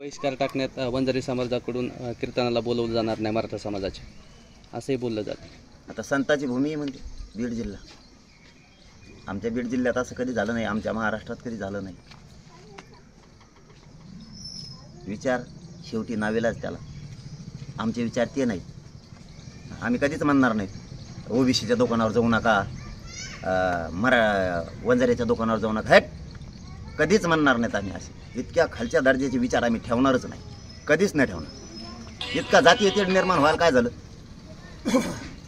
बहिष्कार टाकण्यात वंजारी समाजाकडून कीर्तनाला बोलवलं जाणार नाही मराठा समाजाचे, असंही बोललं जातं। आता संताची भूमी म्हणते बीड जिल्हा। आमच्या बीड जिल्ह्यात असं कधी झालं नाही, आमच्या महाराष्ट्रात कधी झालं नाही। विचार शेवटी नावेलाच त्याला, आमचे विचार ते नाही। आम्ही कधीच म्हणणार नाही ओबीसीच्या दुकानावर जाऊ नका, वंजाऱ्याच्या दुकानावर जाऊ नका, हट, कधीच म्हणणार नाहीत आम्ही। असे इतक्या खालच्या दर्जाचे विचार आम्ही ठेवणारच नाही, कधीच नाही ठेवणार। इतका जातीय तेढ निर्माण व्हायला काय झालं?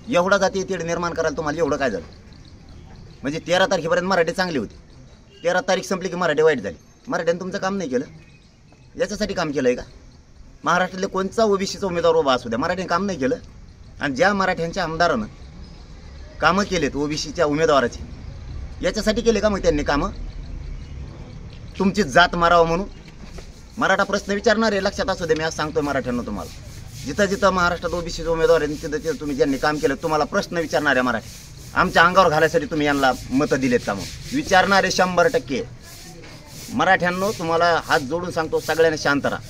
एवढा जातीय तेढ निर्माण करायला तुम्हाला एवढं काय झालं? म्हणजे 13 तारखेपर्यंत मराठी चांगली होती, 13 तारीख संपली की मराठी वाईट झाली। मराठ्याने तुमचं काम नाही केलं, याच्यासाठी काम केलं आहे का? महाराष्ट्रातले कोणता ओबीसीचा उमेदवार उभा असू द्या, मराठीने काम नाही केलं। आणि ज्या मराठ्यांच्या आमदारानं कामं केलेत ओबीसीच्या उमेदवाराची, याच्यासाठी केले का मग त्यांनी कामं? तुमची जात मारावं म्हणून? मराठा प्रश्न विचारणार आहे, लक्षात असू दे। मी आज सांगतोय मराठ्यांना, तुम्हाला जिथं जिथं महाराष्ट्रात ओबीसीचे उमेदवार आहेत तिथं तिथं तुम्ही ज्यांनी काम केलं तुम्हाला प्रश्न विचारणारे मराठी, आमच्या अंगावर घालायसाठी तुम्ही यांना मतं दिलेत का? मग विचारणारे 100%। मराठ्यांनो, तुम्हाला हात जोडून सांगतो, सगळ्यांनी शांत राहा।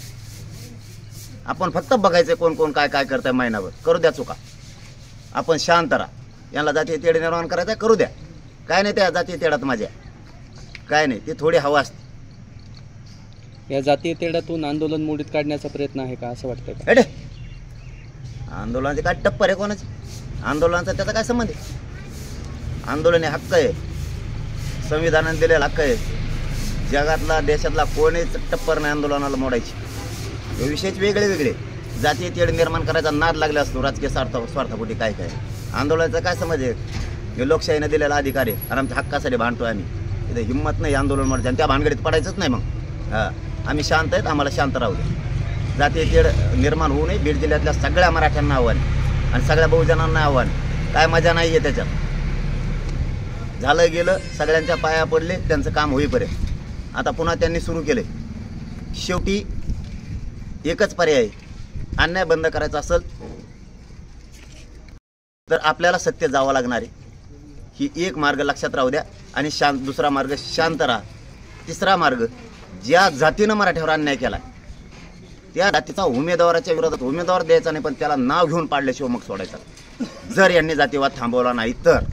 आपण फक्त बघायचं कोण कोण काय काय करतंय, महिनाभर करू द्या चुका, आपण शांत राहा। यांना जातीय तेढ निर्माण करायचं करू द्या, काय नाही त्या जातीय तेढात माझ्या काय नाही, ते थोडी हवा असते। या जातीय तेढातून आंदोलन मोडीत काढण्याचा प्रयत्न आहे का, असं वाटतंय का? अरे आंदोलनाचे काय टप्पर आहे कोणाचे? आंदोलनाचा त्याचा काय संबंध आहे? आंदोलन हे हक्क आहे, संविधानाने दिलेला हक्क आहे। जगातला देशातला कोणीच टप्पर नाही आंदोलनाला मोडायची। हे विषयच वेगळे वेगळे, जातीय तेढ निर्माण करायचा नाद लागला असतो राजकीय स्वार्थापोटी। काय काय आंदोलनाचा काय समज आहे? हे लोकशाहीने दिलेला अधिकार आहे आणि आमच्या हक्कासाठी भांडतोय आम्ही। इथे हिंमत नाही आंदोलन मोडायचं आणि त्या भानगडीत पडायचंच नाही। मग आम्ही शांत आहेत, आम्हाला शांत राहू द्या। जातीय तेढ निर्माण होऊ नये, बीड जिल्ह्यातल्या सगळ्या मराठ्यांना आव्हान आणि सगळ्या बहुजनांना आव्हान। काय मजा नाही आहे त्याच्यात, झालं गेलं, सगळ्यांच्या पाया पडले, त्यांचं काम होईपर्यंत। आता पुन्हा त्यांनी सुरू केले। शेवटी एकच पर्याय, अन्याय बंद करायचा असेल तर आपल्याला सत्य जावं लागणार आहे। ही एक मार्ग लक्षात राहू द्या। आणि दुसरा मार्ग शांत राहा। तिसरा मार्ग, ज्या जातीनं मराठ्यावर अन्याय केला त्या जातीचा उमेदवाराच्या विरोधात उमेदवार द्यायचा नाही, पण त्याला नाव घेऊन पाडल्याशिवाय मग सोडायचा। जर यांनी जातीवाद थांबवला नाही तर